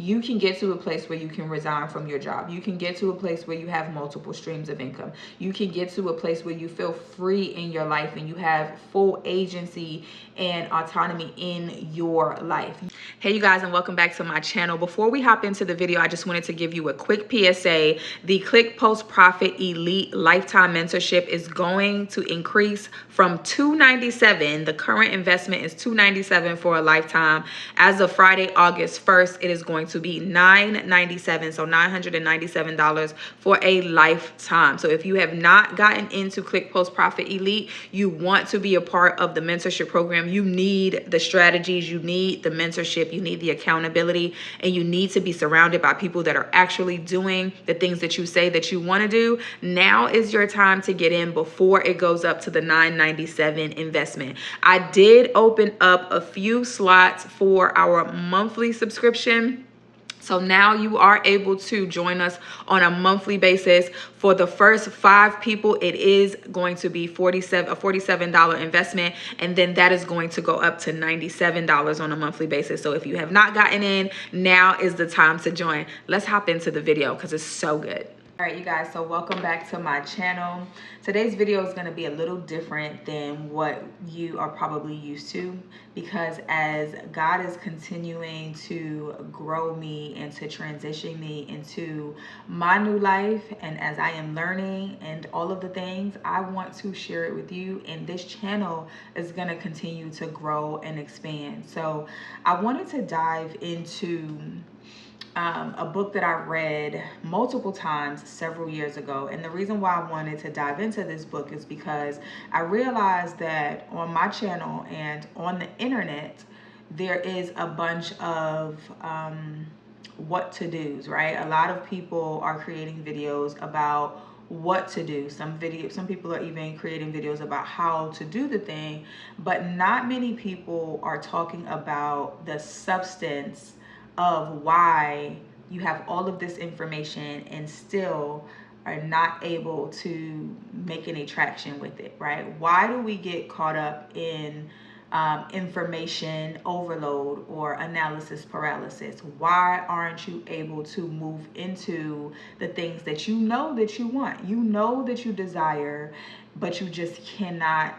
you can get to a place where you can resign from your job. You can get to a place where you have multiple streams of income. You can get to a place where you feel free in your life and you have full agency and autonomy in your life. Hey you guys, and welcome back to my channel. Before we hop into the video, I just wanted to give you a quick PSA. The Click Post Profit Elite Lifetime Mentorship is going to increase from $297. The current investment is $297 for a lifetime. As of Friday, August 1st, it is going to be $997, so $997 for a lifetime. So if you have not gotten into Click Post Profit Elite, you want to be a part of the mentorship program, you need the strategies, you need the mentorship, you need the accountability, and you need to be surrounded by people that are actually doing the things that you say that you want to do. Now is your time to get in before it goes up to the $997 investment. I did open up a few slots for our monthly subscription. So now you are able to join us on a monthly basis. For the first 5 people, it is going to be a $47 investment, and then that is going to go up to $97 on a monthly basis. So if you have not gotten in, now is the time to join. Let's hop into the video because it's so good. All right, you guys, so welcome back to my channel. Today's video is going to be a little different than what you are probably used to, because as God is continuing to grow me and to transition me into my new life, and as I am learning and all of the things, I want to share it with you, and this channel is going to continue to grow and expand. So I wanted to dive into a book that I read multiple times several years ago. And the reason why I wanted to dive into this book is because I realized that on my channel and on the internet, there is a bunch of what to do's, right? A lot of people are creating videos about what to do. Some people are even creating videos about how to do the thing, but not many people are talking about the substance of why you have all of this information and still are not able to make any traction with it, right? Why do we get caught up in information overload or analysis paralysis? Why aren't you able to move into the things that you know that you want, you know that you desire, but you just cannot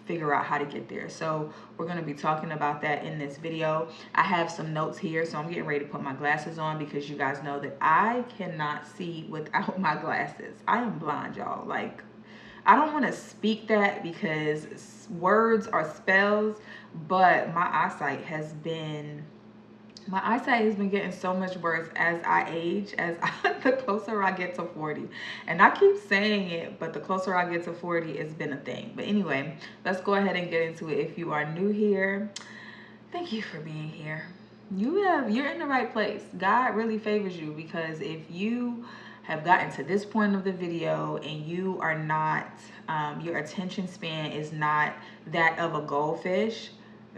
figure out how to get there? So we're going to be talking about that in this video. I have some notes here, so I'm getting ready to put my glasses on because you guys know that I cannot see without my glasses. I am blind, y'all. Like, I don't want to speak that because words are spells, but my eyesight has been getting so much worse as I age, the closer I get to 40. And I keep saying it, but the closer I get to 40, it's been a thing. But anyway, let's go ahead and get into it. If you are new here, thank you for being here. You're in the right place. God really favors you, because if you have gotten to this point of the video and you are not, your attention span is not that of a goldfish,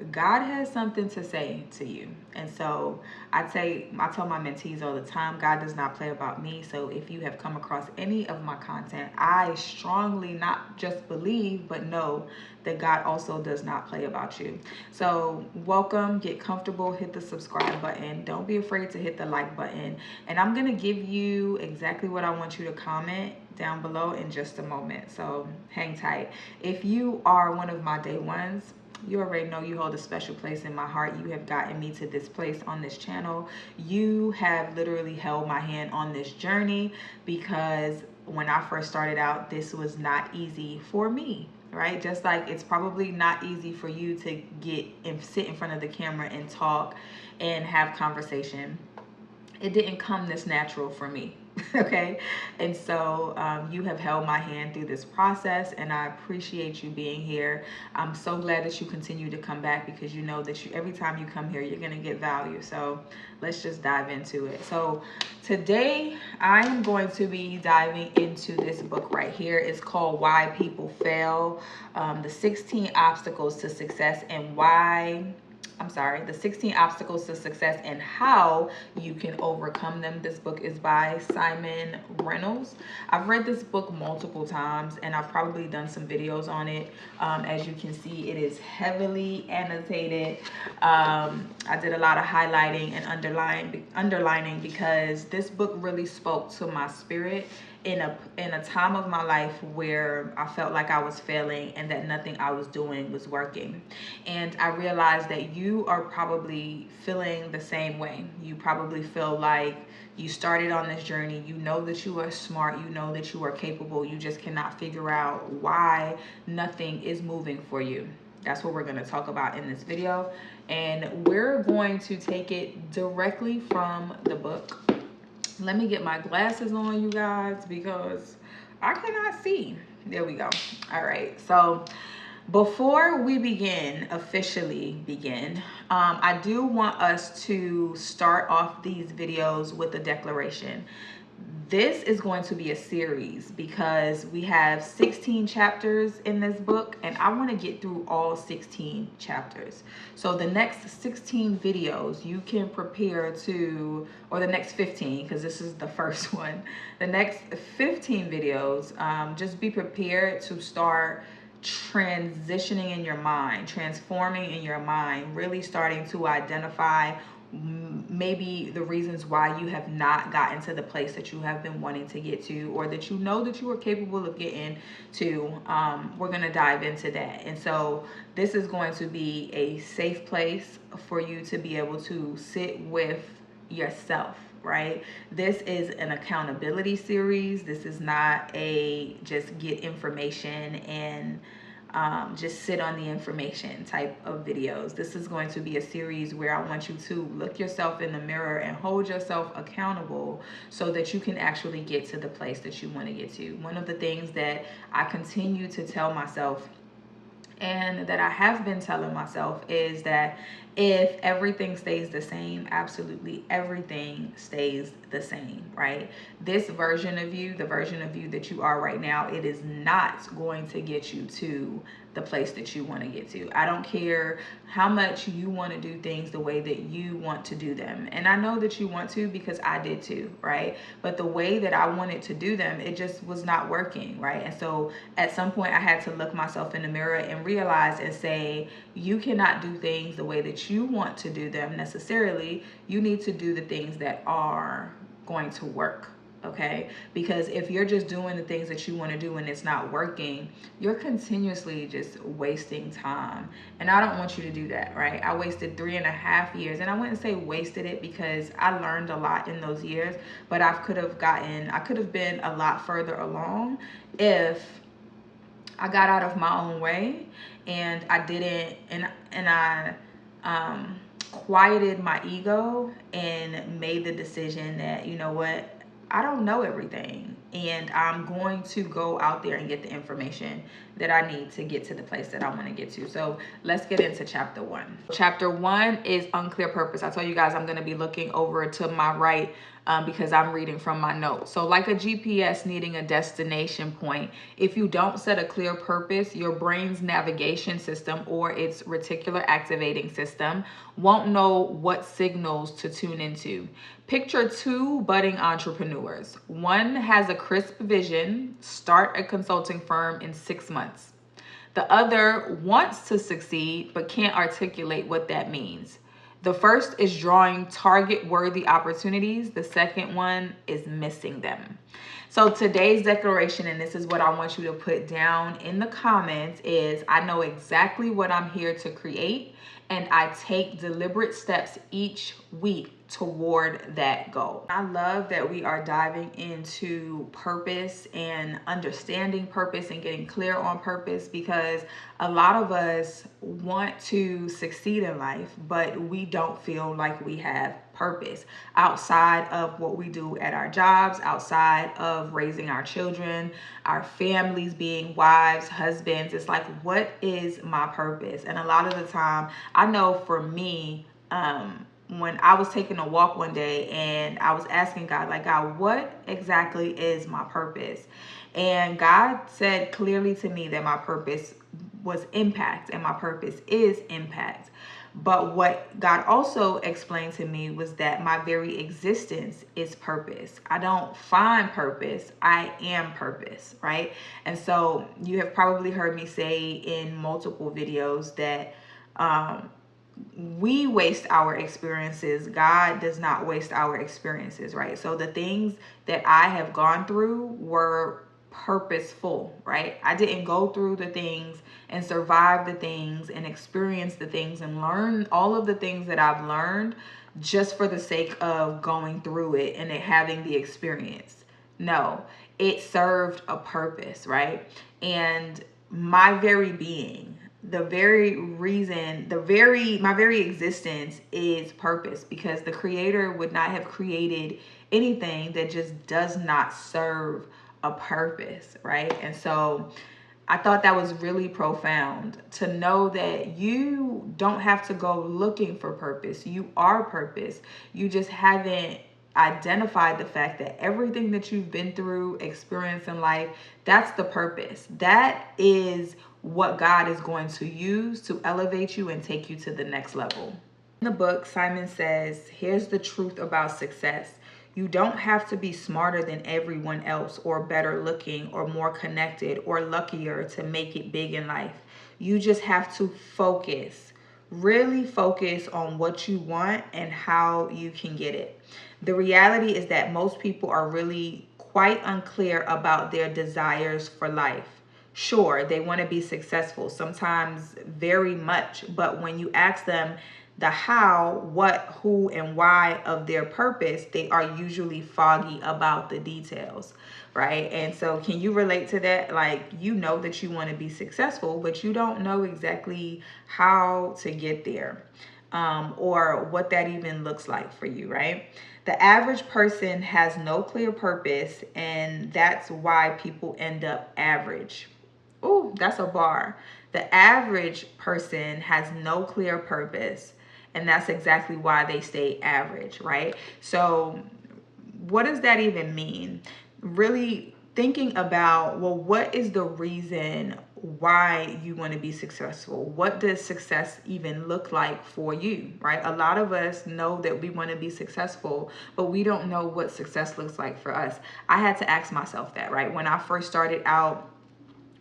God has something to say to you. And so I tell my mentees all the time, God does not play about me. So if you have come across any of my content, I strongly not just believe, but know that God also does not play about you. So welcome, get comfortable, hit the subscribe button. Don't be afraid to hit the like button. And I'm going to give you exactly what I want you to comment down below in just a moment. So hang tight. If you are one of my day ones, you already know you hold a special place in my heart. You have gotten me to this place on this channel. You have literally held my hand on this journey, because when I first started out, this was not easy for me, right? Just like it's probably not easy for you to get and sit in front of the camera and talk and have conversation. It didn't come this natural for me. Okay, and so you have held my hand through this process, and I appreciate you being here. I'm so glad that you continue to come back, because you know that every time you come here, you're going to get value. So let's just dive into it. So today I am going to be diving into this book right here. It's called Why People Fail, the 16 Obstacles to Success, and why The 16 Obstacles to Success and How You Can Overcome Them. This book is by Simon Reynolds. I've read this book multiple times and I've probably done some videos on it. As you can see, it is heavily annotated. I did a lot of highlighting and underlining because this book really spoke to my spirit in a time of my life where I felt like I was failing and that nothing I was doing was working. And I realized that you are probably feeling the same way. You probably feel like you started on this journey. You know that you are smart. You know that you are capable. You just cannot figure out why nothing is moving for you. That's what we're going to talk about in this video. And we're going to take it directly from the book. Let me get my glasses on, you guys, because I cannot see. There we go. All right. So before we officially begin, I do want us to start off these videos with a declaration. This is going to be a series because we have 16 chapters in this book and I want to get through all 16 chapters. So the next 16 videos you can prepare to, or the next 15, because this is the first one. The next 15 videos, just be prepared to start transitioning in your mind, transforming in your mind, really starting to identify maybe the reasons why you have not gotten to the place that you have been wanting to get to, or that you know that you are capable of getting to. We're going to dive into that. And so this is going to be a safe place for you to be able to sit with yourself, right? This is an accountability series. This is not a just get information and just sit on the information type of videos. This is going to be a series where I want you to look yourself in the mirror and hold yourself accountable so that you can actually get to the place that you want to get to. One of the things that I continue to tell myself and that I have been telling myself is that if everything stays the same, absolutely everything stays the same, right? This version of you, the version of you that you are right now, it is not going to get you to the place that you want to get to. I don't care how much you want to do things the way that you want to do them. And I know that you want to because I did too, right? But the way that I wanted to do them, it just was not working, right? And so at some point I had to look myself in the mirror and realize and say, you cannot do things the way that you want to do them necessarily. You need to do the things that are going to work. Okay, because if you're just doing the things that you want to do and it's not working, you're continuously just wasting time. And I don't want you to do that, right? I wasted 3.5 years, and I wouldn't say wasted it because I learned a lot in those years, but I could have been a lot further along if I got out of my own way and I didn't, and I quieted my ego and made the decision that, you know what, I don't know everything, and I'm going to go out there and get the information that I need to get to the place that I want to get to. So let's get into chapter 1. Chapter 1 is unclear purpose. I told you guys I'm going to be looking over to my right because I'm reading from my notes. So like a GPS needing a destination point, if you don't set a clear purpose, your brain's navigation system or its reticular activating system won't know what signals to tune into. Picture two budding entrepreneurs. One has a crisp vision, start a consulting firm in 6 months. The other wants to succeed but can't articulate what that means. The first is drawing target-worthy opportunities. The second one is missing them. So today's declaration, and this is what I want you to put down in the comments, is I know exactly what I'm here to create, and I take deliberate steps each week toward that goal. I love that we are diving into purpose and understanding purpose and getting clear on purpose, because a lot of us want to succeed in life, but we don't feel like we have purpose outside of what we do at our jobs, outside of raising our children, our families, being wives, husbands. It's like, what is my purpose? And a lot of the time, I know for me, when I was taking a walk one day and I was asking God, like, God, what exactly is my purpose? And God said clearly to me that my purpose was impact, and my purpose is impact. But what God also explained to me was that my very existence is purpose. I don't find purpose, I am purpose, right? And so you have probably heard me say in multiple videos that we waste our experiences. God does not waste our experiences, right? So the things that I have gone through were purposeful, right? I didn't go through the things and survive the things and experience the things and learn all of the things that I've learned just for the sake of going through it and it having the experience. No, it served a purpose, right? And my very being, the very reason, my very existence is purpose, because the creator would not have created anything that just does not serve a purpose, right? And so I thought that was really profound, to know that you don't have to go looking for purpose. You are purpose. You just haven't identified the fact that everything that you've been through, experienced in life, that's the purpose. That is what God is going to use to elevate you and take you to the next level. In the book, Simon says, here's the truth about success. You don't have to be smarter than everyone else, or better looking, or more connected, or luckier to make it big in life. You just have to focus, really focus on what you want and how you can get it. The reality is that most people are really quite unclear about their desires for life. Sure, they want to be successful, sometimes very much, but when you ask them the how, what, who, and why of their purpose, they are usually foggy about the details, right? And so can you relate to that? Like, you know that you want to be successful, but you don't know exactly how to get there, or what that even looks like for you, right? The average person has no clear purpose, and that's why people end up average. Oh, that's a bar. The average person has no clear purpose, and that's exactly why they stay average, right? So what does that even mean? Really thinking about, well, what is the reason why you want to be successful? What does success even look like for you, right? A lot of us know that we want to be successful, but we don't know what success looks like for us. I had to ask myself that, right? When I first started out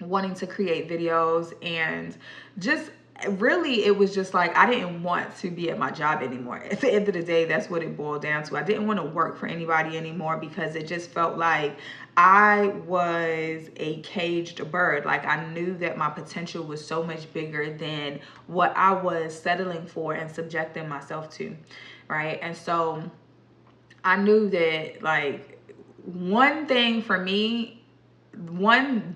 wanting to create videos, and just really it was just like I didn't want to be at my job anymore. At the end of the day, that's what it boiled down to. I didn't want to work for anybody anymore, because it just felt like I was a caged bird. Like, I knew that my potential was so much bigger than what I was settling for and subjecting myself to, right? And so I knew that, like, one thing for me, one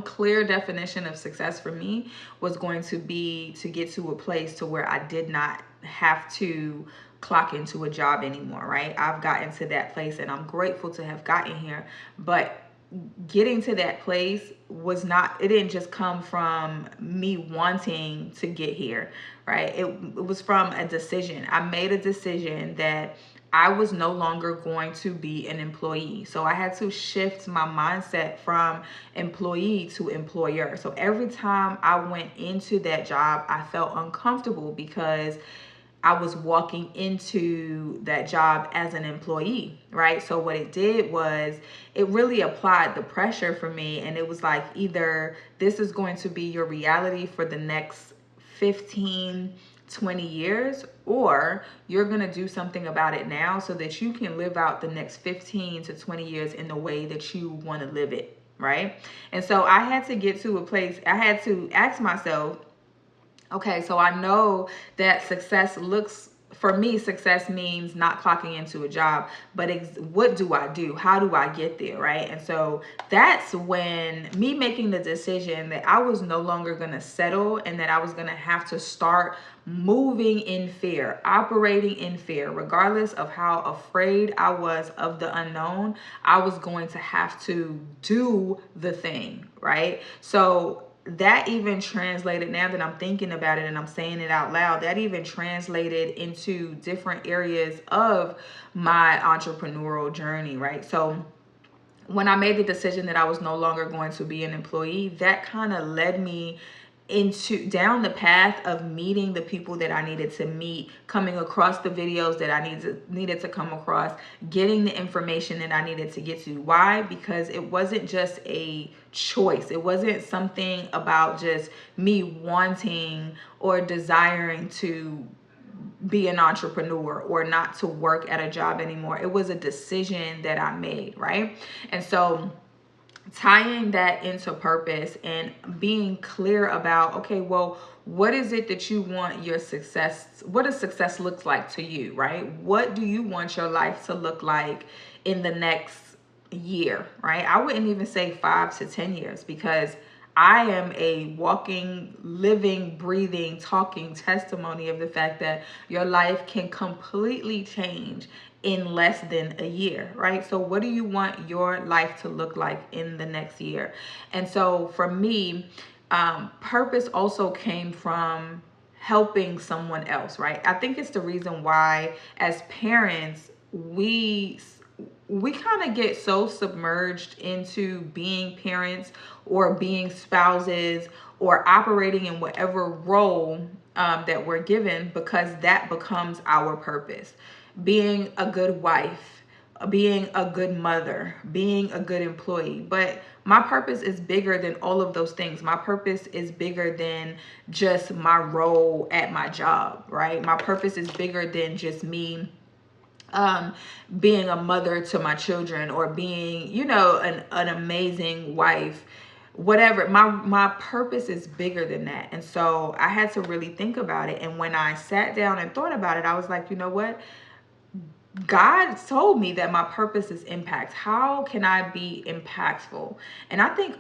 clear definition of success for me was going to be to get to a place to where I did not have to clock into a job anymore, right? I've gotten to that place, and I'm grateful to have gotten here. But getting to that place it didn't just come from me wanting to get here, right? It was from a decision. I made a decision that I was no longer going to be an employee. So I had to shift my mindset from employee to employer. So every time I went into that job, I felt uncomfortable, because I was walking into that job as an employee, right? So what it did was it really applied the pressure for me. And it was like, either this is going to be your reality for the next 15, 20 years, or you're going to do something about it now so that you can live out the next 15 to 20 years in the way that you want to live it, right? And so I had to get to a place, I had to ask myself, okay, so I know that success means not clocking into a job, but what do I do? How do I get there, right? And so that's when me making the decision that I was no longer going to settle, and that I was going to have to start moving in fear, operating in fear, regardless of how afraid I was of the unknown. I was going to have to do the thing, right? So that even translated, now that I'm thinking about it and I'm saying it out loud, that even translated into different areas of my entrepreneurial journey, right? So when I made the decision that I was no longer going to be an employee, that kind of led me into down the path of meeting the people that I needed to meet, coming across the videos that I needed to come across, getting the information that I needed to get to. Why? Because it wasn't just a choice. It wasn't something about just me wanting or desiring to be an entrepreneur or not to work at a job anymore. It was a decision that I made, right? And so tying that into purpose and being clear about, okay, well, what is it that you want your success, what does success look like to you, right? What do you want your life to look like in the next year, right? I wouldn't even say 5 to 10 years, because I am a walking, living, breathing, talking testimony of the fact that your life can completely change in less than a year, right? So what do you want your life to look like in the next year? And so for me, purpose also came from helping someone else, right? I think it's the reason why as parents, we kind of get so submerged into being parents or being spouses or operating in whatever role that we're given, because that becomes our purpose. Being a good wife, being a good mother, being a good employee. But my purpose is bigger than all of those things. My purpose is bigger than just my role at my job, right? My purpose is bigger than just me being a mother to my children, or being, you know, an amazing wife, whatever. My purpose is bigger than that. And so I had to really think about it. And when I sat down and thought about it, I was like, you know what? God told me that my purpose is impact. How can I be impactful? And I think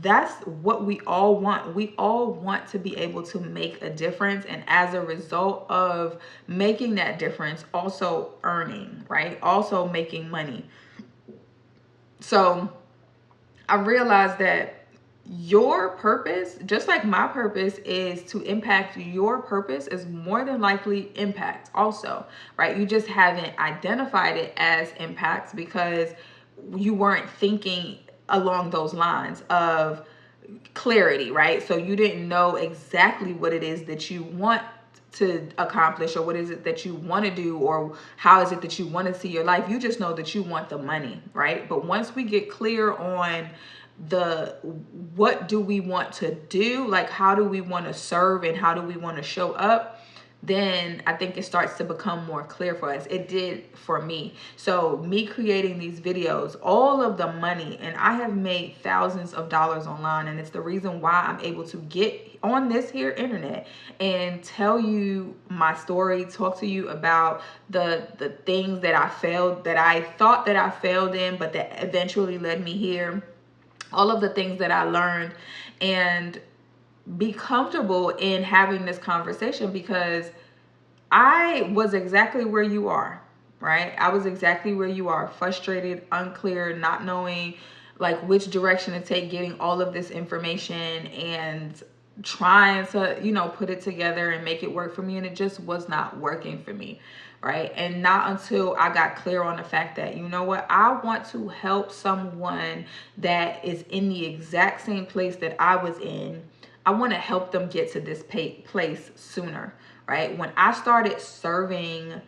that's what we all want. We all want to be able to make a difference. And as a result of making that difference, also earning, right? Also making money. So I realized that your purpose, just like my purpose is to impact, your purpose is more than likely impact also, right? You just haven't identified it as impact because you weren't thinking along those lines of clarity, right? So you didn't know exactly what it is that you want to accomplish, or what is it that you want to do, or how is it that you want to see your life. You just know that you want the money, right? But once we get clear on the what do we want to do, like how do we want to serve and how do we want to show up, then I think it starts to become more clear for us. It did for me. So me creating these videos, all of the money, and I have made thousands of dollars online, and it's the reason why I'm able to get on this here internet and tell you my story, talk to you about the things that I failed, that I thought that I failed in, but that eventually led me here. All of the things that I learned, and be comfortable in having this conversation, because I was exactly where you are, right? I was exactly where you are, frustrated, unclear, not knowing like which direction to take, getting all of this information and trying to, you know, put it together and make it work for me. And it just was not working for me, right? And not until I got clear on the fact that, you know what, I want to help someone that is in the exact same place that I was in. I want to help them get to this place sooner, right? When I started serving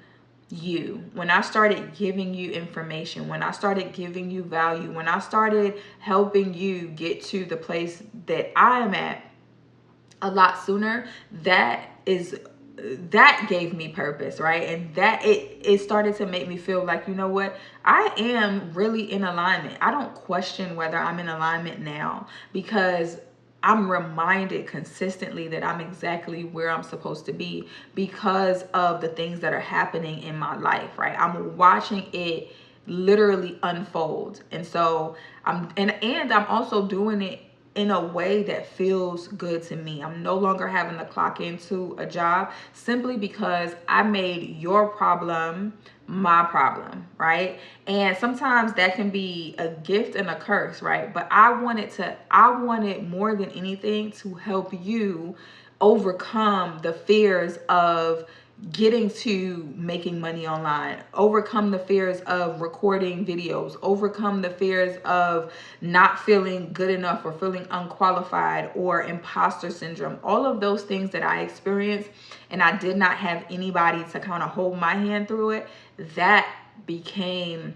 you, when I started giving you information, when I started giving you value, when I started helping you get to the place that I am at a lot sooner, that gave me purpose, right? And that it started to make me feel like, you know what, I am really in alignment. I don't question whether I'm in alignment now, because I'm reminded consistently that I'm exactly where I'm supposed to be because of the things that are happening in my life, right? I'm watching it literally unfold. And so I'm also doing it in a way that feels good to me. I'm no longer having to clock into a job simply because I made your problem my problem, right? And sometimes that can be a gift and a curse, right? But I wanted more than anything to help you overcome the fears of getting to making money online, overcome the fears of recording videos, overcome the fears of not feeling good enough or feeling unqualified or imposter syndrome. All of those things that I experienced, and I did not have anybody to kind of hold my hand through it, that became,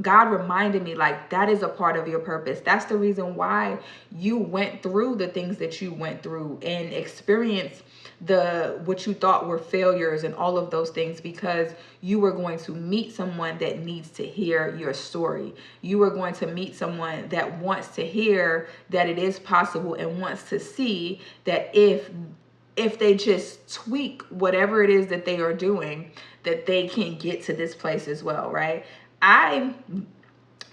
God reminded me, like, that is a part of your purpose. That's the reason why you went through the things that you went through and experienced what you thought were failures and all of those things, because you were going to meet someone that needs to hear your story. You were going to meet someone that wants to hear that it is possible and wants to see that if they just tweak whatever it is that they are doing, that they can get to this place as well, right? I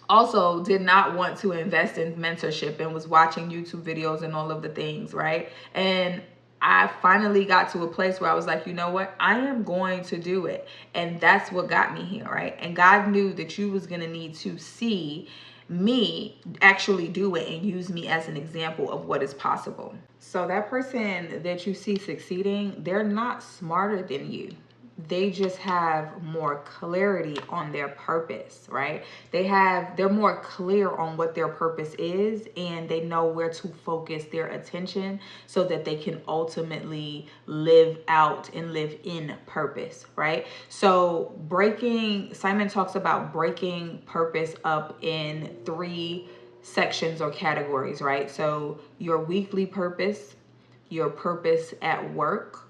also did not want to invest in mentorship and was watching YouTube videos and all of the things, right? And I finally got to a place where I was like, you know what? I am going to do it. And that's what got me here, right? And God knew that you was going to need to see me actually do it and use me as an example of what is possible. So that person that you see succeeding, they're not smarter than you. They just have more clarity on their purpose, right? They're more clear on what their purpose is, and they know where to focus their attention so that they can ultimately live out and live in purpose, right? So Simon talks about breaking purpose up in 3 sections or categories, right? So your weekly purpose, your purpose at work,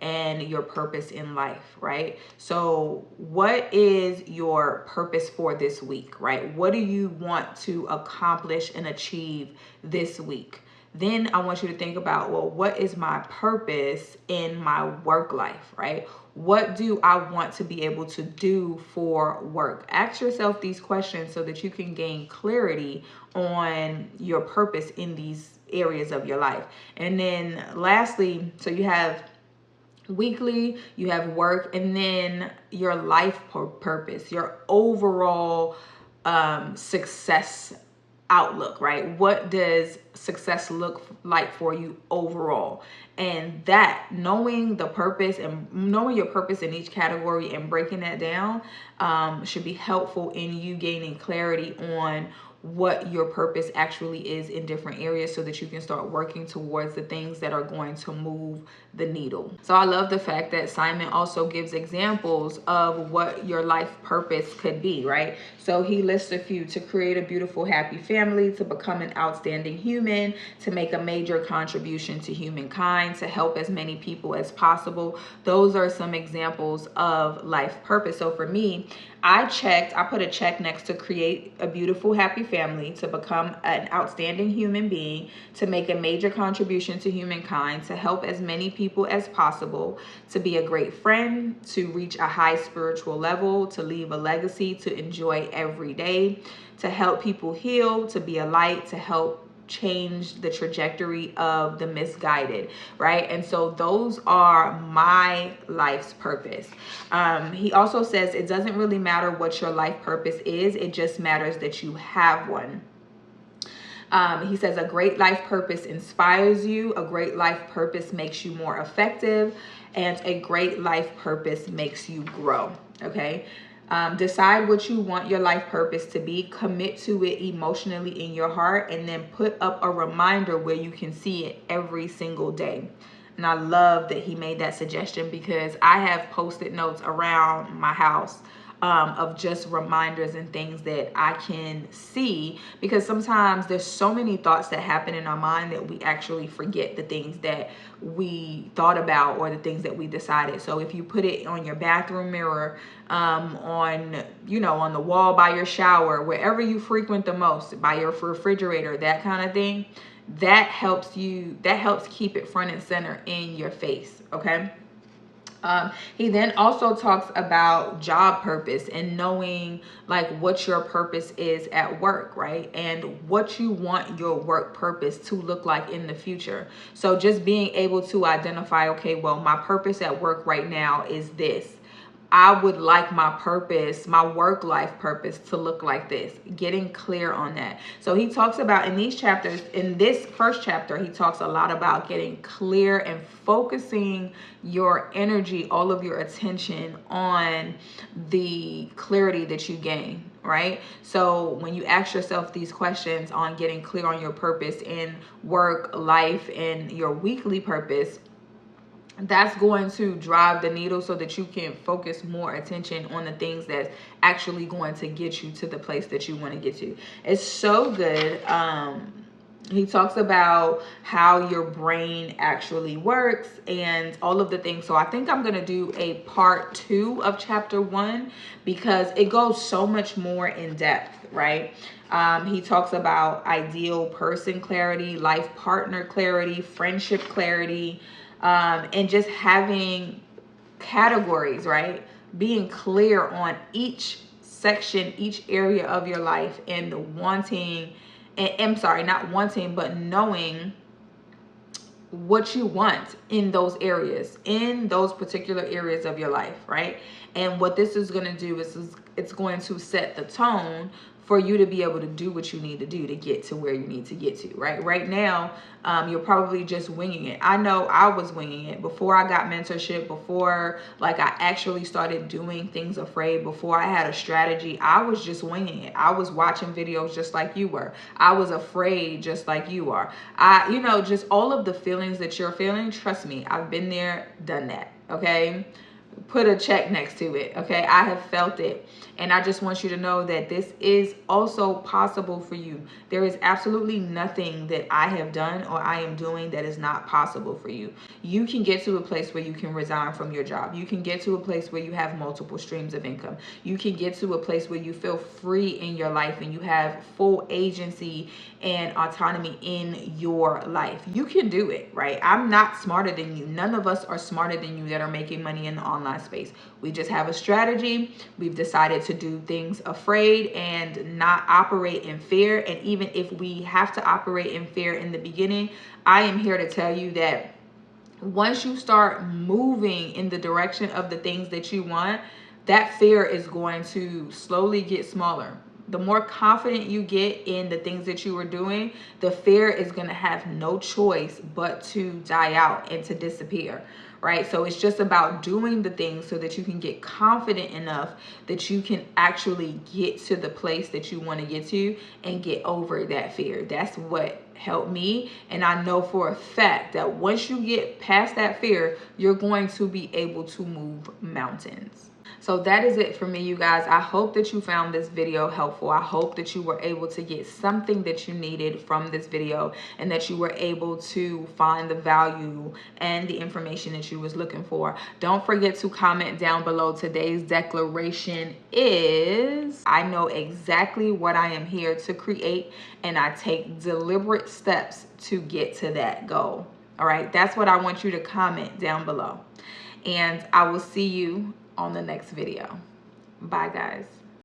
and your purpose in life, right? So what is your purpose for this week, right? What do you want to accomplish and achieve this week? Then I want you to think about, well, what is my purpose in my work life, right? What do I want to be able to do for work? Ask yourself these questions so that you can gain clarity on your purpose in these areas of your life. And then lastly, so you have weekly, you have work, and then your life purpose, your overall success outlook, right? What does success look like for you overall? And that, knowing the purpose and knowing your purpose in each category and breaking that down should be helpful in you gaining clarity on what your purpose actually is in different areas, so that you can start working towards the things that are going to move the needle. So I love the fact that Simon also gives examples of what your life purpose could be, right? So he lists a few: to create a beautiful, happy family, to become an outstanding human, to make a major contribution to humankind, to help as many people as possible. Those are some examples of life purpose. So for me, I put a check next to create a beautiful, happy family, to become an outstanding human being, to make a major contribution to humankind, to help as many people as possible, to be a great friend, to reach a high spiritual level, to leave a legacy, to enjoy every day, to help people heal, to be a light, to help change the trajectory of the misguided, right? And so those are my life's purpose. He also says it doesn't really matter what your life purpose is, it just matters that you have one. He says a great life purpose inspires you, a great life purpose makes you more effective, and a great life purpose makes you grow, okay? Decide what you want your life purpose to be, commit to it emotionally in your heart, and then put up a reminder where you can see it every single day. And I love that he made that suggestion, because I have Post-it notes around my house of just reminders and things that I can see, because sometimes there's so many thoughts that happen in our mind that we actually forget the things that we thought about or the things that we decided. So if you put it on your bathroom mirror, on the wall by your shower, wherever you frequent the most, by your refrigerator, that kind of thing, that helps keep it front and center in your face, okay? He then also talks about job purpose and knowing like what your purpose is at work, right? And what you want your work purpose to look like in the future. So just being able to identify, okay, well, my purpose at work right now is this. I would like my purpose, my work life purpose to look like this. Getting clear on that. So he talks about in these chapters, in this first chapter, he talks a lot about getting clear and focusing your energy, all of your attention on the clarity that you gain, right? So when you ask yourself these questions on getting clear on your purpose in work, life, and your weekly purpose, that's going to drive the needle so that you can focus more attention on the things that's actually going to get you to the place that you want to get to. It's so good. He talks about how your brain actually works and all of the things. So I think I'm going to do a part 2 of chapter 1 because it goes so much more in depth, right? He talks about ideal person clarity, life partner clarity, friendship clarity, and just having categories, right? Being clear on each section, each area of your life, and wanting, and I'm sorry, not wanting, but knowing what you want in those areas, in those particular areas of your life, right? And what this is going to do is it's going to set the tone for you to be able to do what you need to do to get to where you need to get to, right? Right now, you're probably just winging it. I know I was winging it before I got mentorship, before like I actually started doing things afraid, before I had a strategy. I was just winging it. I was watching videos just like you were. I was afraid just like you are. Just all of the feelings that you're feeling, trust me, I've been there, done that, okay? Put a check next to it, okay? I have felt it. And I just want you to know that this is also possible for you. There is absolutely nothing that I have done or I am doing that is not possible for you. You can get to a place where you can resign from your job. You can get to a place where you have multiple streams of income. You can get to a place where you feel free in your life and you have full agency and autonomy in your life. You can do it, right? I'm not smarter than you. None of us are smarter than you that are making money in the online space. We just have a strategy. We've decided to do things afraid and not operate in fear. And even if we have to operate in fear in the beginning, I am here to tell you that once you start moving in the direction of the things that you want, that fear is going to slowly get smaller. The more confident you get in the things that you are doing, the fear is going to have no choice but to die out and to disappear, right? So it's just about doing the things so that you can get confident enough that you can actually get to the place that you want to get to and get over that fear. That's what helped me. And I know for a fact that once you get past that fear, you're going to be able to move mountains. So that is it for me, you guys. I hope that you found this video helpful. I hope that you were able to get something that you needed from this video and that you were able to find the value and the information that you was looking for. Don't forget to comment down below. Today's declaration is, I know exactly what I am here to create and I take deliberate steps to get to that goal. All right, that's what I want you to comment down below. And I will see you on the next video. Bye, guys.